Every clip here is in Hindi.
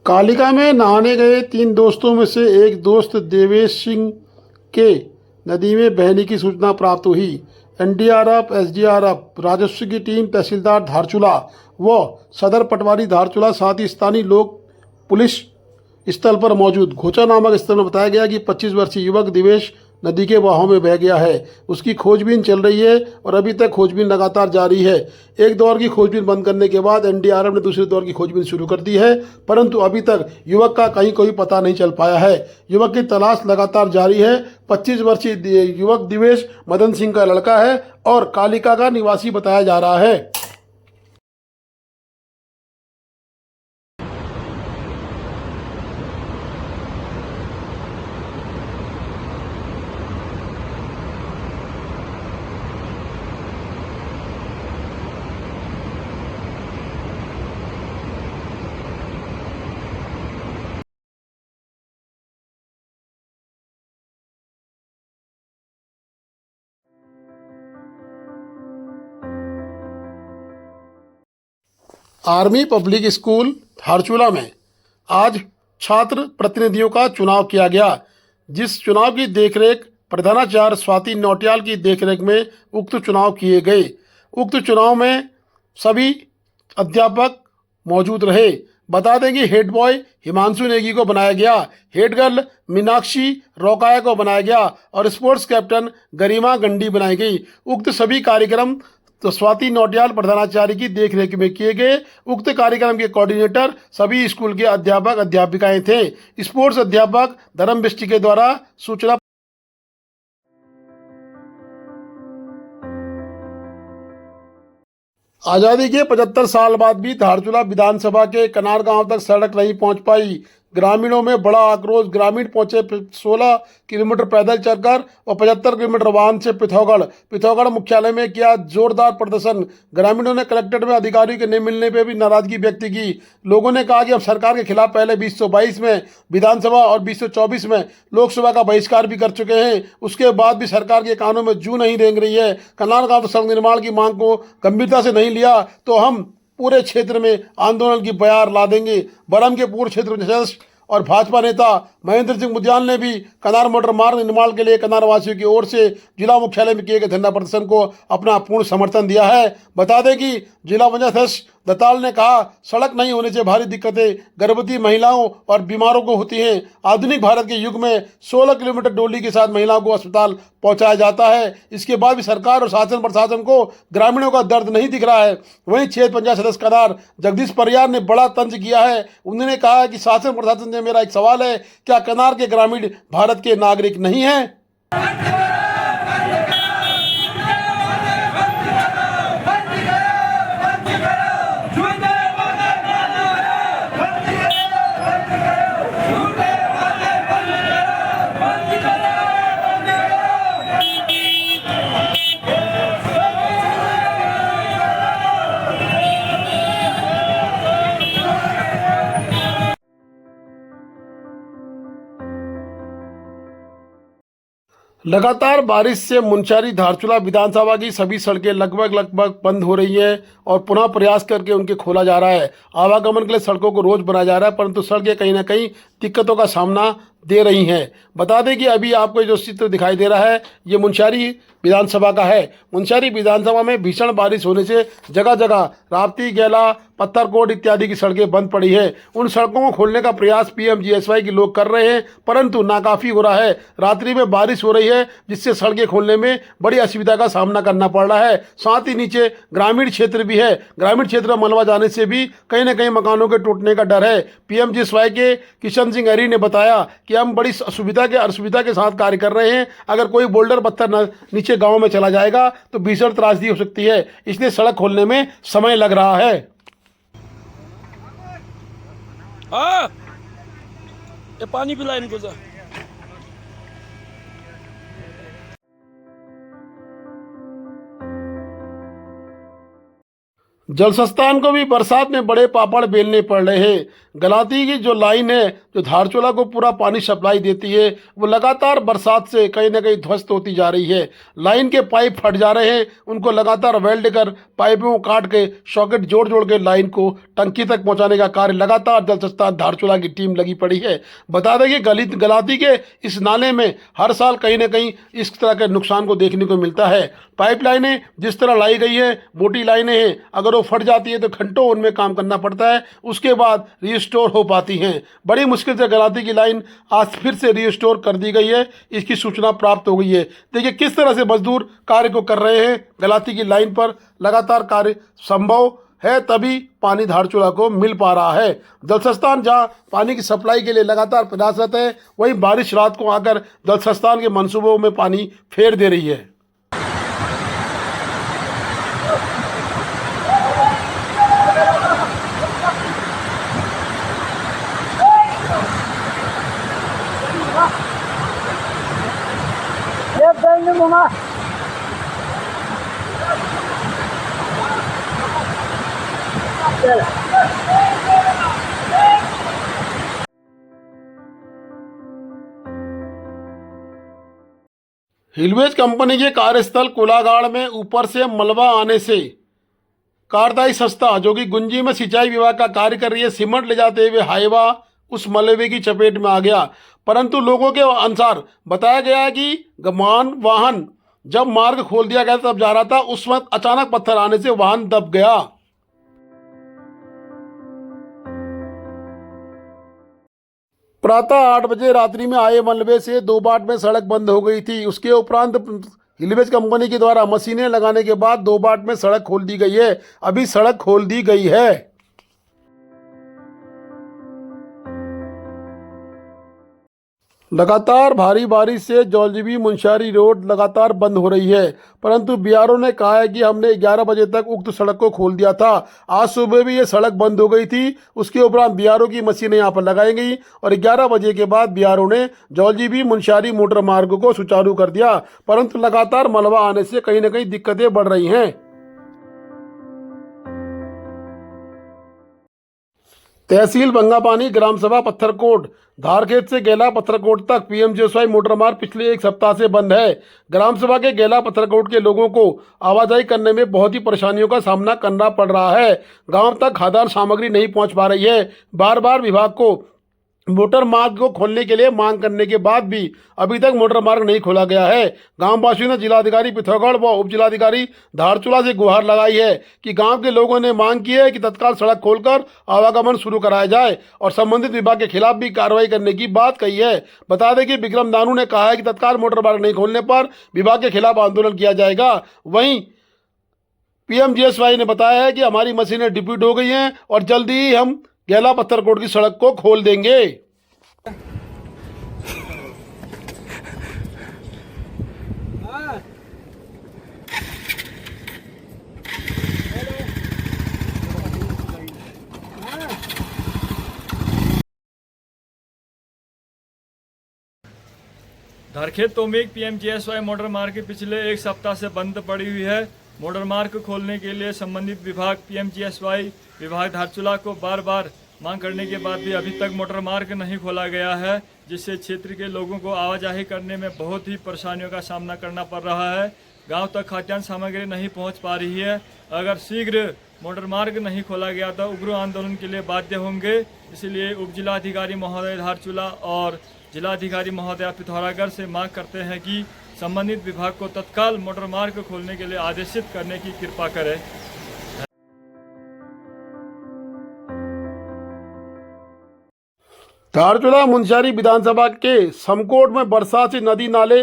कालिका में नहाने गए 3 दोस्तों में से एक दोस्त देवेश सिंह के नदी में बहने की सूचना प्राप्त हुई। एनडीआरएफ, एसडीआरएफ, राजस्व की टीम, तहसीलदार धारचूला व सदर पटवारी धारचूला, साथ ही स्थानीय लोग पुलिस स्थल पर मौजूद। घोचा नामक स्थल में बताया गया कि 25 वर्षीय युवक दिवेश नदी के बहाव में बह गया है। उसकी खोजबीन चल रही है और अभी तक खोजबीन लगातार जारी है। एक दौर की खोजबीन बंद करने के बाद एनडीआरएफ ने दूसरे दौर की खोजबीन शुरू कर दी है, परंतु अभी तक युवक का कहीं कोई पता नहीं चल पाया है। युवक की तलाश लगातार जारी है। 25 वर्षीय युवक दिवेश मदन सिंह का लड़का है और कालिका का निवासी बताया जा रहा है। आर्मी पब्लिक स्कूल धारचूला में आज छात्र प्रतिनिधियों का चुनाव किया गया, जिस चुनाव की देखरेख प्रधानाचार्य स्वाति नौटियाल की देखरेख में उक्त चुनाव किए गए। उक्त चुनाव में सभी अध्यापक मौजूद रहे। बता दें कि हेड बॉय हिमांशु नेगी को बनाया गया, हेड गर्ल मीनाक्षी रोकाया को बनाया गया और स्पोर्ट्स कैप्टन गरिमा गंडी बनाई गई। उक्त सभी कार्यक्रम तो स्वाति नौटियाल प्रधानाचार्य की देखरेख में किए गए। उक्त कार्यक्रम के कोऑर्डिनेटर सभी स्कूल के अध्यापक अध्यापिकाएं थे। स्पोर्ट्स अध्यापक धर्म बिष्ट के द्वारा सूचना। आज़ादी के 75 साल बाद भी धारचूला विधानसभा के कनार गांव तक सड़क नहीं पहुंच पाई। ग्रामीणों में बड़ा आक्रोश। ग्रामीण पहुंचे 16 किलोमीटर पैदल चलकर और 75 किलोमीटर वाहन से पिथौगढ़ मुख्यालय में किया जोरदार प्रदर्शन। ग्रामीणों ने कलेक्ट्रेट में अधिकारियों के नहीं मिलने पर भी नाराजगी व्यक्त की। लोगों ने कहा कि हम सरकार के खिलाफ पहले 2022 में विधानसभा और 2024 में लोकसभा का बहिष्कार भी कर चुके हैं, उसके बाद भी सरकार के कानों में जू नहीं रेंग रही है। कनार गांव सड़क निर्माण की मांग को गंभीरता से नहीं लिया तो हम पूरे क्षेत्र में आंदोलन की बयार ला देंगे। बरम के पूर्व क्षेत्र में सदस्य और भाजपा नेता महेंद्र सिंह मुद्याल ने भी कनार मोटर मार्ग निर्माण के लिए कनार वासियों की ओर से जिला मुख्यालय में किए गए धरना प्रदर्शन को अपना पूर्ण समर्थन दिया है। बता दें कि जिला पंचायत सदस्य दताल ने कहा, सड़क नहीं होने से भारी दिक्कतें गर्भवती महिलाओं और बीमारों को होती हैं। आधुनिक भारत के युग में 16 किलोमीटर डोली के साथ महिलाओं को अस्पताल पहुंचाया जाता है। इसके बाद भी सरकार और शासन प्रशासन को ग्रामीणों का दर्द नहीं दिख रहा है। वहीं क्षेत्र पंचायत सदस्य कनार जगदीश परियार ने बड़ा तंज किया है। उन्होंने कहा कि शासन प्रशासन से मेरा एक सवाल है, क्या कनार के ग्रामीण भारत के नागरिक नहीं हैं? लगातार बारिश से मुंशियारी धारचूला विधानसभा की सभी सड़कें लगभग बंद हो रही हैं और पुनः प्रयास करके उनके खोला जा रहा है। आवागमन के लिए सड़कों को रोज बनाया जा रहा है, परंतु सड़कें कहीं ना कहीं दिक्कतों का सामना दे रही हैं। बता दें कि अभी आपको जो चित्र दिखाई दे रहा है ये मुंशियारी विधानसभा का है। मुंशियारी विधानसभा में भीषण बारिश होने से जगह जगह राप्ती, गैला, पत्थरकोट इत्यादि की सड़कें बंद पड़ी है। उन सड़कों को खोलने का प्रयास पीएमजीएसवाई के लोग कर रहे हैं, परंतु नाकाफी हो रहा है। रात्रि में बारिश हो रही है जिससे सड़कें खोलने में बड़ी असुविधा का सामना करना पड़ रहा है। साथ ही नीचे ग्रामीण क्षेत्र भी है। ग्रामीण क्षेत्र में मलबा जाने से भी कहीं ना कहीं मकानों के टूटने का डर है। पीएमजीएसवाई के किशन सिंह हरी ने बताया कि हम बड़ी असुविधा के साथ कार्य कर रहे हैं। अगर कोई बोल्डर पत्थर नीचे गांव में चला जाएगा तो भीषण त्रासदी हो सकती है, इसलिए सड़क खोलने में समय लग रहा है। ये पानी पिला इनको जा। जलसंस्थान को भी बरसात में बड़े पापड़ बेलने पड़ रहे हैं। गलाती की जो लाइन है जो धारचूला को पूरा पानी सप्लाई देती है वो लगातार बरसात से कहीं ना कहीं ध्वस्त होती जा रही है। लाइन के पाइप फट जा रहे हैं, उनको लगातार वेल्ड कर पाइपों को काट के सॉकेट जोड़ जोड़ के लाइन को टंकी तक पहुंचाने का कार्य लगातार जलसंस्थान धारचूला की टीम लगी पड़ी है। बता दें कि गलाती के इस नाले में हर साल कहीं ना कहीं इस तरह के नुकसान को देखने को मिलता है। पाइपलाइनें जिस तरह लाई गई है, मोटी लाइनें हैं, अगर वो फट जाती है तो घंटों उनमें काम करना पड़ता है, उसके बाद रीस्टोर हो पाती हैं। बड़ी मुश्किल से गलाती की लाइन आज फिर से रीस्टोर कर दी गई है, इसकी सूचना प्राप्त हो गई है। देखिए किस तरह से मजदूर कार्य को कर रहे हैं। गलाती की लाइन पर लगातार कार्य संभव है, तभी पानी धारचूला को मिल पा रहा है। जलसंस्थान जहां पानी की सप्लाई के लिए लगातार प्रयासरत है, वहीं बारिश रात को आकर जलसंस्थान के मंसूबों में पानी फेर दे रही है। हिलवेज कंपनी के कार्यस्थल कोलागाड़ में ऊपर से मलबा आने से कार्यदायी संस्था जो कि गुंजी में सिंचाई विभाग का कार्य कर रही है, सीमेंट ले जाते हुए हाईवा उस मलबे की चपेट में आ गया। परंतु लोगों के अनुसार बताया गया है कि वाहन जब मार्ग खोल दिया गया तब जा रहा था, उस वक्त अचानक पत्थर आने से वाहन दब गया। प्रातः 8 बजे रात्रि में आए मलबे से 2 बाट में सड़क बंद हो गई थी। उसके उपरांत हिलवेज कंपनी के द्वारा मशीनें लगाने के बाद 2 बाट में सड़क खोल दी गई है। अभी सड़क खोल दी गई है। लगातार भारी बारिश से जौलजीबी मुंशियारी रोड लगातार बंद हो रही है, परंतु बीआरओ ने कहा है कि हमने 11 बजे तक उक्त सड़क को खोल दिया था। आज सुबह भी ये सड़क बंद हो गई थी। उसके उपरांत बीआरओ की मशीनें यहाँ पर लगाई गई और 11 बजे के बाद बीआरओ ने जौलजीबी मुंशियारी मोटर मार्ग को सुचारू कर दिया, परंतु लगातार मलबा आने से कहीं ना कहीं दिक्कतें बढ़ रही हैं। तहसील बंगापानी ग्राम सभा पत्थरकोट धारखेत से गेला पत्थरकोट तक पीएमजीएसवाई मोटर मार्ग पिछले 1 सप्ताह से बंद है। ग्राम सभा के गेला पत्थरकोट के लोगों को आवाजाही करने में बहुत ही परेशानियों का सामना करना पड़ रहा है। गांव तक खाद्यान्न सामग्री नहीं पहुंच पा रही है। बार बार विभाग को मोटर मार्ग को खोलने के लिए मांग करने के बाद भी अभी तक मोटर मार्ग नहीं खोला गया है। गांव वासियों ने जिलाधिकारी पिथौरागढ़ व उप जिलाधिकारी धारचूला से गुहार लगाई है कि गांव के लोगों ने मांग की है कि तत्काल सड़क खोलकर आवागमन शुरू कराया जाए और संबंधित विभाग के खिलाफ भी कार्रवाई करने की बात कही है। बता दें कि विक्रम दानू ने कहा है कि तत्काल मोटर मार्ग नहीं खोलने पर विभाग के खिलाफ आंदोलन किया जाएगा। वहीं पीएमजीएसवाई ने बताया है कि हमारी मशीनें डिप्यूट हो गई हैं और जल्दी ही हम गेला पत्थरकोट की सड़क को खोल देंगे। धारखेत तोमेक पीएमजीएसवाई मोटर मार्ग पिछले 1 सप्ताह से बंद पड़ी हुई है। मोटर मार्ग खोलने के लिए संबंधित विभाग पीएमजीएसवाई विभाग धारचूला को बार बार मांग करने के बाद भी अभी तक मोटर मार्ग नहीं खोला गया है, जिससे क्षेत्र के लोगों को आवाजाही करने में बहुत ही परेशानियों का सामना करना पड़ रहा है। गांव तक खाद्यान्न सामग्री नहीं पहुंच पा रही है। अगर शीघ्र मोटर मार्ग नहीं खोला गया तो उग्र आंदोलन के लिए बाध्य होंगे। इसलिए उप जिलाधिकारी महोदय धारचूला और जिलाधिकारी महोदय पिथौरागढ़ से मांग करते हैं कि संबंधित विभाग को तत्काल मोटर मार्ग खोलने के लिए आदेशित करने की कृपा करें। धारचूला मुंशियारी विधानसभा के समकोट में बरसात से नदी नाले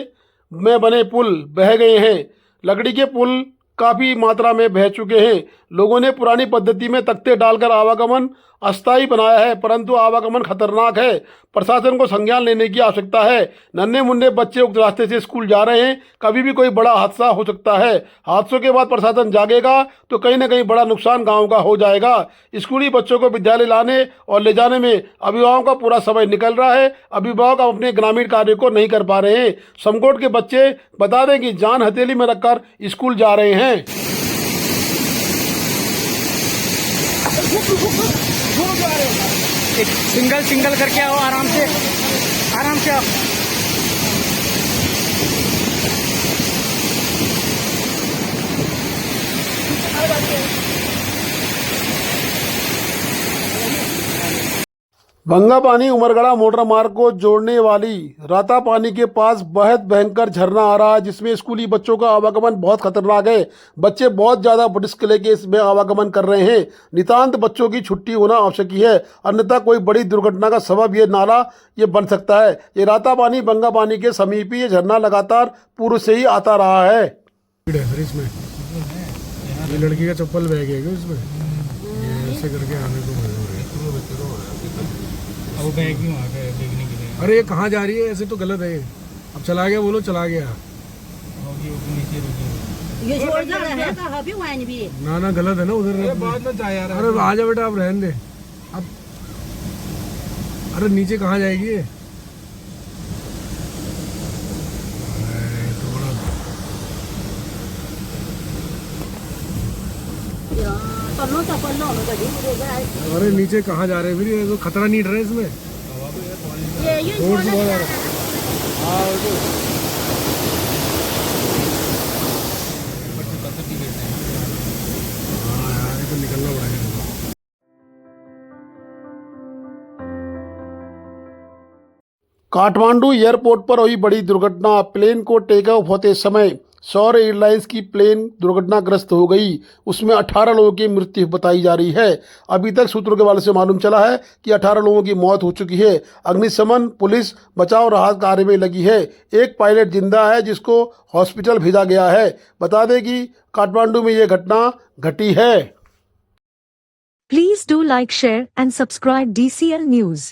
में बने पुल बह गए हैं। लकड़ी के पुल काफ़ी मात्रा में बह चुके हैं। लोगों ने पुरानी पद्धति में तख्ते डालकर आवागमन अस्थायी बनाया है, परंतु आवागमन खतरनाक है। प्रशासन को संज्ञान लेने की आवश्यकता है। नन्हे मुन्ने बच्चे उक्त रास्ते से स्कूल जा रहे हैं, कभी भी कोई बड़ा हादसा हो सकता है। हादसों के बाद प्रशासन जागेगा तो कहीं ना कहीं बड़ा नुकसान गांव का हो जाएगा। स्कूली बच्चों को विद्यालय लाने और ले जाने में अभिभावकों का पूरा समय निकल रहा है। अभिभावक अपने ग्रामीण कार्य को नहीं कर पा रहे हैं। समकोट के बच्चे बता दें कि जान हथेली में रखकर स्कूल जा रहे हैं। एक सिंगल सिंगल करके आओ, आराम से आओ। भंगापानी उमरगढ़ा मोटर मार्ग को जोड़ने वाली रातापानी के पास बेहद भयंकर झरना आ रहा है, जिसमें स्कूली बच्चों का आवागमन बहुत खतरनाक है। बच्चे बहुत ज्यादा रिस्क लेके इसमें आवागमन कर रहे हैं। नितांत बच्चों की छुट्टी होना आवश्यक ही है, अन्यथा कोई बड़ी दुर्घटना का सबब ये नाला ये बन सकता है। ये रातापानी भंगापानी के समीप ही ये झरना लगातार पूर्व से ही आता रहा है। इसमें ये लड़की का चप्पल बह गया क्या उसमें? ये ऐसे करके आने को मजबूर है। वो बैग ही वहाँ पे देखने के लिए। अरे ये कहाँ जा रही है? ऐसे तो गलत है। अब चला गया, बोलो चला गया। ये छोड़ जा रहा है कहाँ भी वहाँ भी। ना गलत है ना उधर। बाद में जा यार। अरे आ जा बेटा, अब रहने दे। अब अरे नीचे कहाँ जाएगी ये? अरे नीचे कहाँ जा रहे हैं फिर? ये तो खतरा नहीं रहा है इसमें। फोर्स बहुत आ रहा है। हाँ यार, ये तो निकलना पड़ेगा। काठमांडू एयरपोर्ट पर हुई बड़ी दुर्घटना। प्लेन को टेक ऑफ होते समय सौर एयरलाइंस की प्लेन दुर्घटनाग्रस्त हो गई। उसमें 18 लोगों की मृत्यु बताई जा रही है। अभी तक सूत्रों के हवाले से मालूम चला है कि 18 लोगों की मौत हो चुकी है। अग्निशमन पुलिस बचाव राहत कार्य में लगी है। एक पायलट जिंदा है, जिसको हॉस्पिटल भेजा गया है। बता दें कि काठमांडू में यह घटना घटी है। Please do like, share and subscribe DCL News.